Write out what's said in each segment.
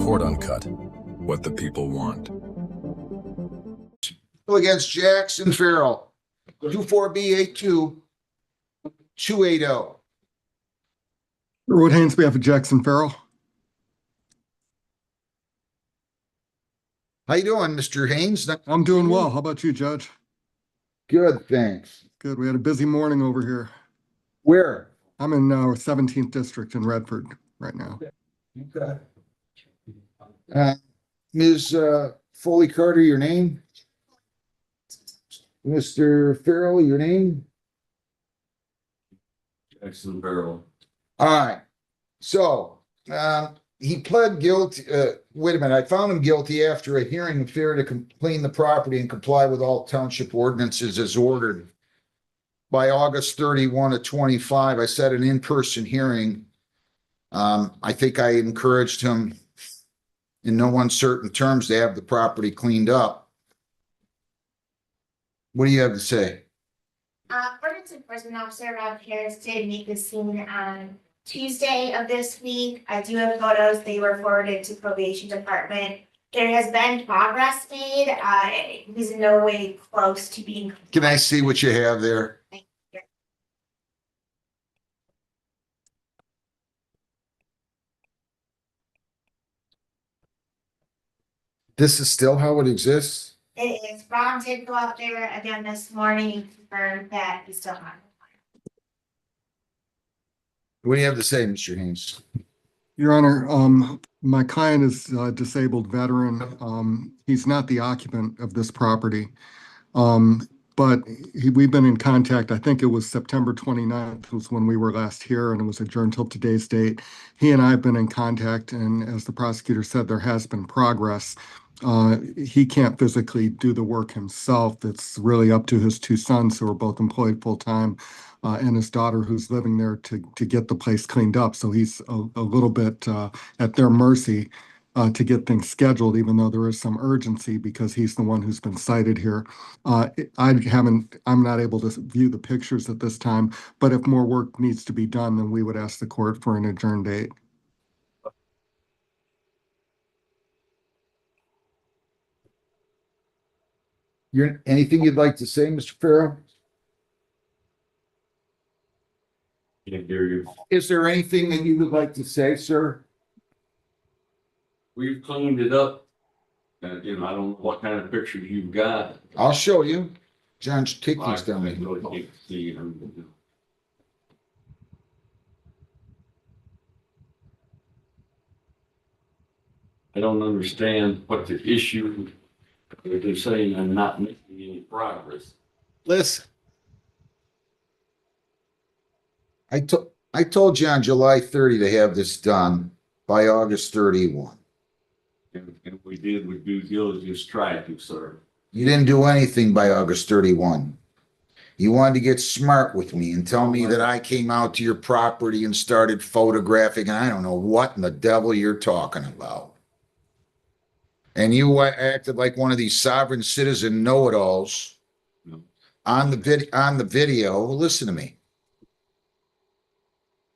Court Uncut. What the people want. Against Jackson Farrell, 24B82-280. Road Haynes, behalf of Jackson Farrell. How you doing, Mr. Haynes? I'm doing well. How about you, Judge? Good, thanks. Good. We had a busy morning over here. Where? I'm in our 17th district in Redford right now. Okay. Ms. Foley Carter, your name? Mr. Farrell, your name? Jackson Farrell. All right. So, he pled guilty. Wait a minute. I found him guilty after a hearing of failure to clean the property and comply with all township ordinances as ordered. By August 31 of 25, I set an in-person hearing. I think I encouraged him in no uncertain terms to have the property cleaned up. What do you have to say? Ordinance enforcement officer Rob Harris did meet the scene on Tuesday of this week. I do have photos. They were forwarded to probation department. There has been progress made. He's in no way close to being. Can I see what you have there? This is still how it exists? It is. Rob did go out there again this morning and confirm that he's still on. What do you have to say, Mr. Haynes? Your Honor, my client is a disabled veteran. He's not the occupant of this property. But we've been in contact. I think it was September 29th was when we were last here, and it was adjourned till today's date. He and I have been in contact, and as the prosecutor said, there has been progress. He can't physically do the work himself. It's really up to his two sons who are both employed full-time, and his daughter who's living there to get the place cleaned up. So he's a little bit at their mercy to get things scheduled, even though there is some urgency because he's the one who's been cited here. I'm not able to view the pictures at this time, but if more work needs to be done, then we would ask the court for an adjourned date. Anything you'd like to say, Mr. Farrell? Can't hear you. Is there anything that you would like to say, sir? We've cleaned it up. And, I don't know what kind of pictures you've got. I'll show you. John, take these I down. really can't see them. I don't understand what the issue. They're saying I'm not making any progress. Listen. I told you on July 30 to have this done by August 31. And we did with due diligence, tried to, sir. You didn't do anything by August 31. You wanted to get smart with me and tell me that I came out to your property and started photographing, and I don't know what in the devil you're talking about. And you acted like one of these sovereign citizen know-it-alls on the video. Listen to me.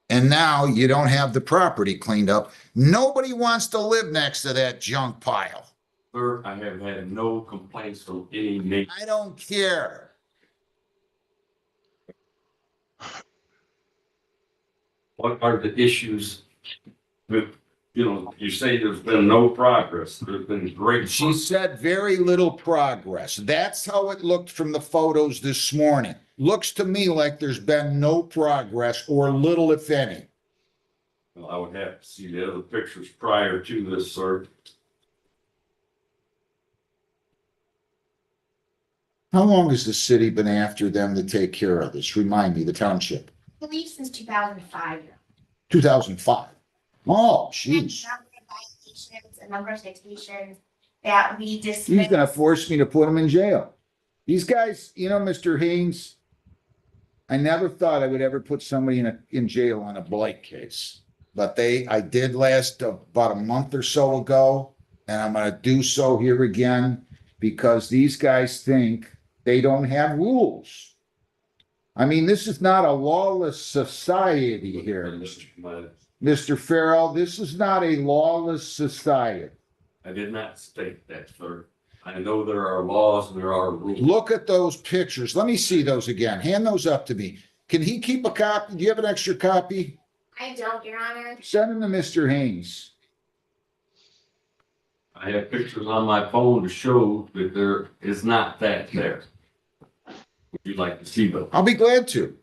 And now you don't have the property cleaned up. Nobody wants to live next to that junk pile. Sir, I have had no complaints from any neighbor. I don't care. What are the issues with, you say there's been no progress. There's been great. She said very little progress. That's how it looked from the photos this morning. Looks to me like there's been no progress or little, if any. Well, I would have to see the other pictures prior to this, sir. How long has the city been after them to take care of this? Remind me, the township. I believe since 2005. 2005. Oh, jeez. A number of citations that we dismissed. He's gonna force me to put him in jail. These guys, Mr. Haynes, I never thought I would ever put somebody in jail on a blight case. But I did last about a month or so ago, and I'm gonna do so here again because these guys think they don't have rules. I mean, this is not a lawless society here, Mr. Farrell. This is not a lawless society. I did not state that, sir. I know there are laws and there are rules. Look at those pictures. Let me see those again. Hand those up to me. Can he keep a copy? Do you have an extra copy? I don't, Your Honor. Send them to Mr. Haynes. I have pictures on my phone to show that there is not that there. Would you like to see those? I'll be glad to.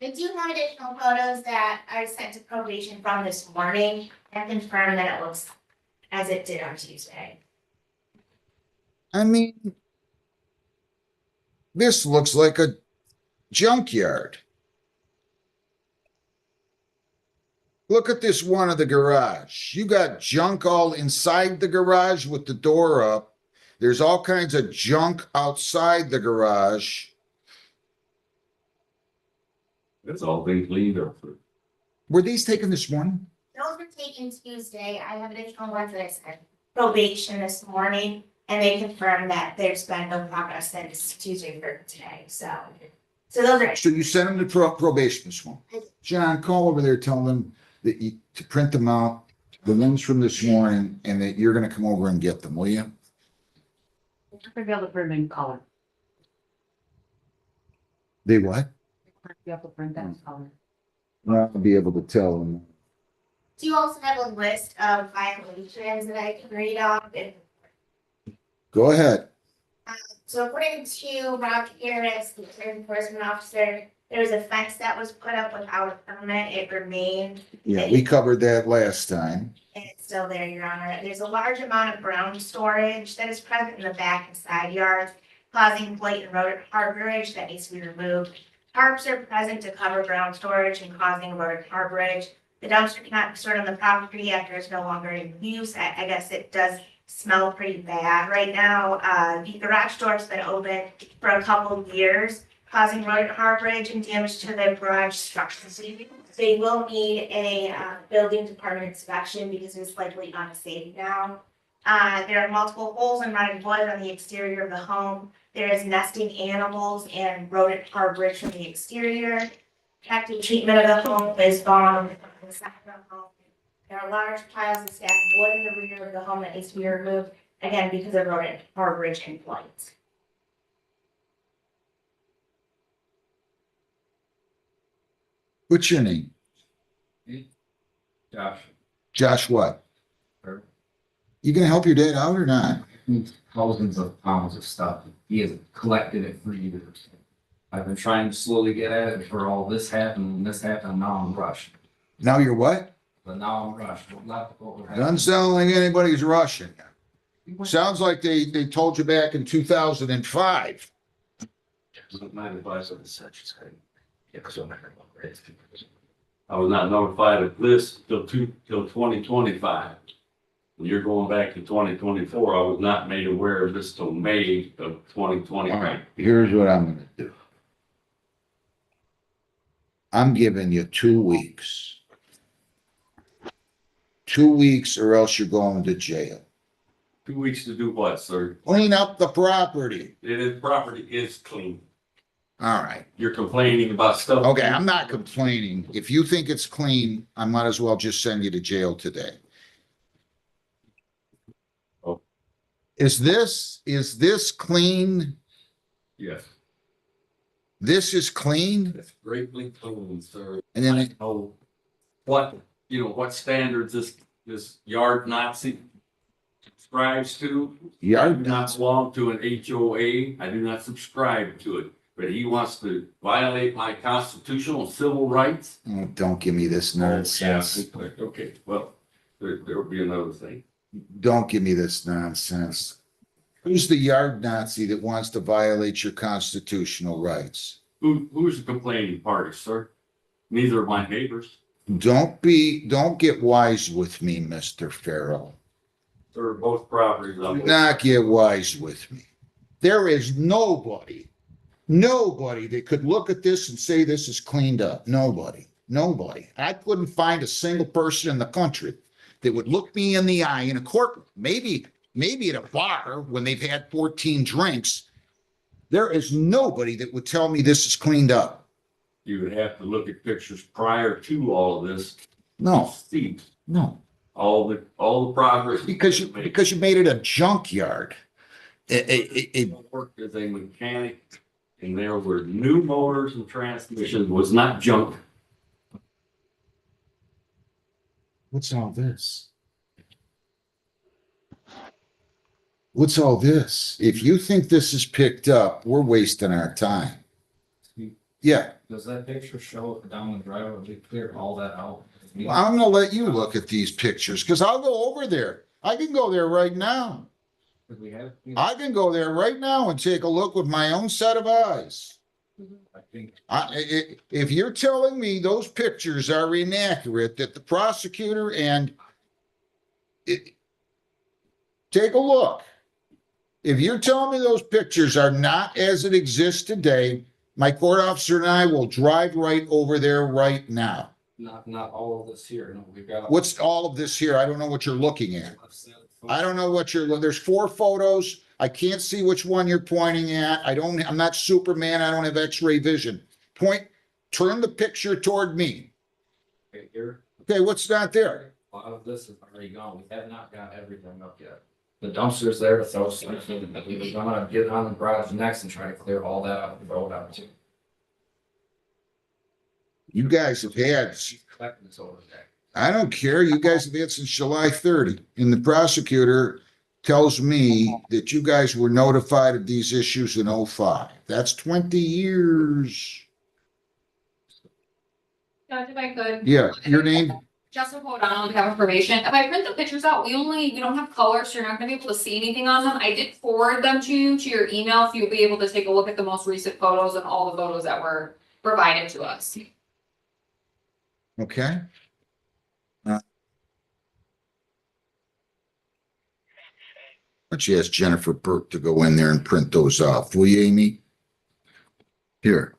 I do have additional photos that I sent to probation from this morning and confirm that it looks as it did on Tuesday. I mean, this looks like a junkyard. Look at this one of the garage. You got junk all inside the garage with the door up. There's all kinds of junk outside the garage. It's all been cleaned up. Were these taken this morning? Those were taken Tuesday. I have additional ones that I sent probation this morning, and they confirmed that there's been no progress since Tuesday for today, so those are. So you sent them to probation this morning. John, call over there, tell them that you, to print them out, the ones from this morning, and that you're gonna come over and get them, will you? Be able to print in color. They what? Be able to print that in color. I'll be able to tell them. Do you also have a list of violations that I can read off? Go ahead. So according to Rob Harris, the code enforcement officer, there was a fence that was put up without a permit. It remained, Yeah, we covered that last time. and it's still there, Your Honor. There's a large amount of ground storage that is present in the back and side yards, causing blatant rodent harborage that needs to be removed. Tarps are present to cover ground storage and causing rodent harborage. The dumpster cannot be stored on the property after it's no longer in use. I guess it does smell pretty bad right now. The garage door's been open for a couple of years, causing rodent harborage and damage to the garage structure. They will need a building department inspection because it's likely unsafe now. There are multiple holes in rotted wood on the exterior of the home. There is nesting animals and rodent harborage from the exterior. Active treatment of the home is gone on the side of the home. There are large piles of stacked wood in the rear of the home that needs to be removed, again, because of rodent harborage and blight. What's your name? Josh, Josh what? Sure. You gonna help your dad out or not? thousands of pounds of stuff. He has collected it for years. I've been trying to slowly get at it for all this happened, and this happened, now I'm rushed. Now you're what? But now I'm rushed. Doesn't sound like anybody's rushing you. Sounds like they told you back in 2005. My advice on such as I was not notified of this till 2025. When you're going back to 2024, I was not made aware of this till May of 2020. All right, here's what I'm gonna do. I'm giving you 2 weeks. 2 weeks or else you're going to jail. 2 weeks to do what, sir? Clean up the property. Property is clean. All right. You're complaining about stuff. Okay, I'm not complaining. If you think it's clean, I might as well just send you to jail today. Oh. Is this clean? Yes, This is clean? it's greatly clean, sir. And then I it- know what standards this yard Nazi subscribes to. I Yard do not belong to an HOA. I do not subscribe to it. But he wants to violate my constitutional and civil rights. Oh, don't give me this nonsense. Okay, well, there'll be another thing. Don't give me this nonsense. Who's the yard Nazi that wants to violate your constitutional rights? Who's the complaining party, sir? Neither of my neighbors. Don't get wise with me, Mr. Farrell. They're both properties. Do not get wise with me. There is nobody that could look at this and say this is cleaned up. Nobody. I couldn't find a single person in the country that would look me in the eye in a courtroom, maybe at a bar when they've had 14 drinks There is nobody that would tell me this is cleaned up. You would have to look at pictures prior to all of this. No, See no, all the progress. because you made it a junkyard. I worked as a mechanic and there were new motors and transmissions, was not junk. What's all this? What's all this? If you think this is picked up, we're wasting our time. Yeah, Does that picture show it down the driveway? We cleared all that out. well, I'm gonna let you look at these pictures, because I'll go over there. I can go there right now. We have, I can go there right now and take a look with my own set of eyes. I think, If you're telling me those pictures are inaccurate, that the prosecutor and take a look. If you're telling me those pictures are not as it exists today, my court officer and I will drive right over there right now. not all of this here, no, we've got. What's all of this here? I don't know what you're looking at. I don't know what there's 4 photos. I can't see which one you're pointing at. I'm not Superman. I don't have X-ray vision. Turn the picture toward me. Okay, here, Okay, what's not there? a lot of this is already gone. We have not got everything up yet. The dumpster's there to throw stuff in, but we were gonna get on the garage next and try to clear all that out and throw it out too. You guys have had, Collecting this over there. I don't care. You guys have had since July 30. And the prosecutor tells me that you guys were notified of these issues in 05. That's 20 years. Judge, if I could. Yeah, your name? Jessica O'Donnell, on behalf of probation. If I print the pictures out, we don't have color, so you're not gonna be able to see anything on them. I did forward them to you, to your email, if you'll be able to take a look at the most recent photos and all the photos that were provided to us. Okay. Why don't you ask Jennifer Burke to go in there and print those off, will you, Amy? Here.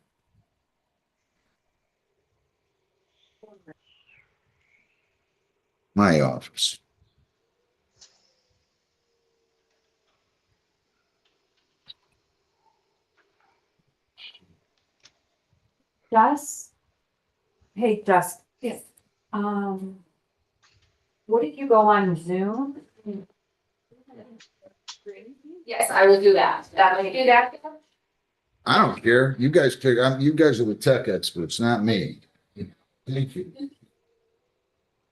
My office. Jess? Hey, Jess. Yes. What if you go on Zoom? Yes, I will do that. That I do that. I don't care. You guys you guys are the tech experts, not me. Thank you.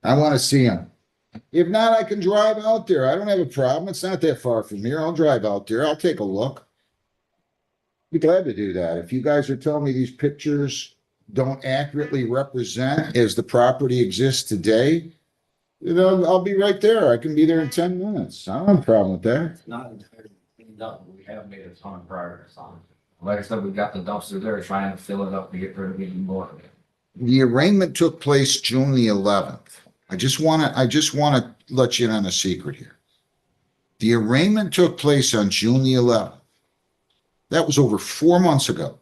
I want to see them. If not, I can drive out there. I don't have a problem. It's not that far from here. I'll drive out there. I'll take a look. Be glad to do that. If you guys are telling me these pictures don't accurately represent as the property exists today, you know, I'll be right there. I can be there in 10 minutes. I don't have a problem with that. It's not entirely cleaned up, but we have made a ton of progress on it. Like I said, we've got the dumpster there trying to fill it up to get rid of even more of it. The arraignment took place June the 11th. I just want to let you in on a secret here. The arraignment took place on June the 11th. That was over 4 months ago.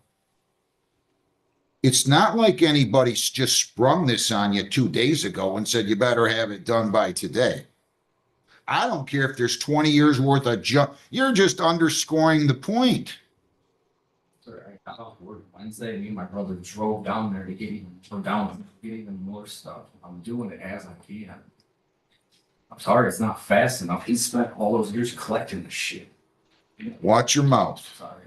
It's not like anybody's just sprung this on you 2 days ago and said you better have it done by today. I don't care if there's 20 years worth of junk. You're just underscoring the point. Sir, I got off work Wednesday, me and my brother drove down there to get even more stuff. I'm doing it as I can. I'm sorry, it's not fast enough. He spent all those years collecting the shit. Watch your mouth. Sorry.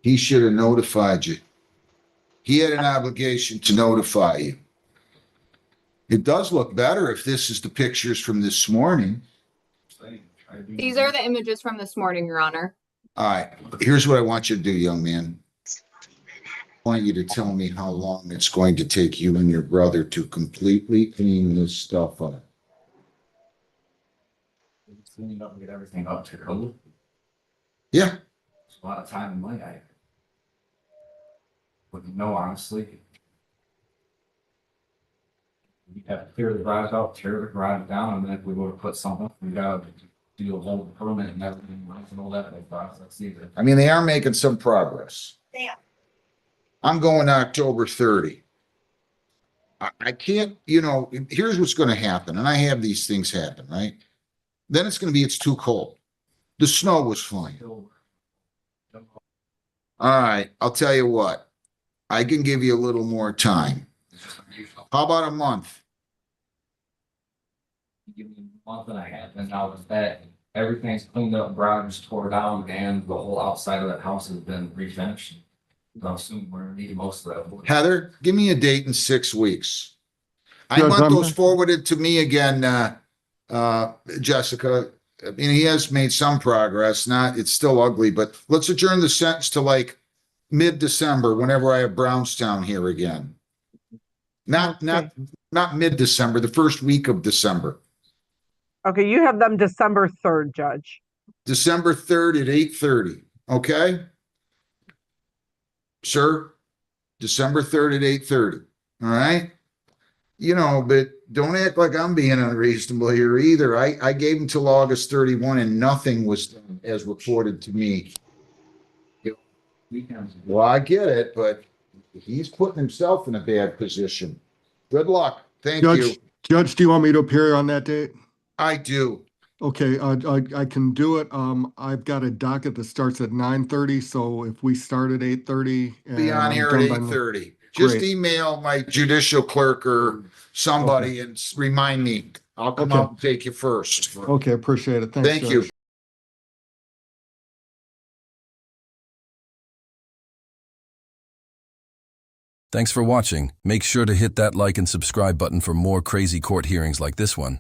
He should have notified you. He had an obligation to notify you. It does look better if this is the pictures from this morning. These are the images from this morning, Your Honor. All right, here's what I want you to do, young man. I want you to tell me how long it's going to take you and your brother to completely clean this stuff up. Cleaning up and get everything up to code. Yeah, It's a lot of time and money. I wouldn't know, honestly. We have to clear the garage out, tear the garage down, and then if we were to put something, we gotta do a whole permit and everything, and all that like process either. I mean, they are making some progress. They are. I'm going October 30. I can't, here's what's gonna happen, and I have these things happen, right? Then it's gonna be, it's too cold. The snow was flying. All right, I'll tell you what. I can give you a little more time. How about a month? Give me a month and a half, and now with that, everything's cleaned up, garage is tore down, and the whole outside of that house has been refinished. I'll assume we're gonna need most of that wood. Heather, give me a date in 6 weeks. I Judge, want I'm- those forwarded to me again, Jessica. I mean, he has made some progress, it's still ugly, but let's adjourn the sentence to like mid-December, whenever I have Brownstown here again. Not mid-December, the first week of December. Okay, you have them December 3rd, Judge. December 3rd at 8:30, okay? Sir, December 3rd at 8:30, all right? But don't act like I'm being unreasonable here either. I gave him till August 31 and nothing was done as reported to me. Weekends. Well, I get it, but he's putting himself in a bad position. Good luck. Thank you. Judge, do you want me to appear on that date? I do. Okay, I can do it. I've got a docket that starts at 9:30, so if we start at 8:30. Be on here at 8:30. Just Great. email my judicial clerk or somebody and remind me. I'll come Okay. out and take you first. Okay, appreciate it. Thanks, Thank you. Judge. Thanks for watching. Make sure to hit that like and subscribe button for more crazy court hearings like this one.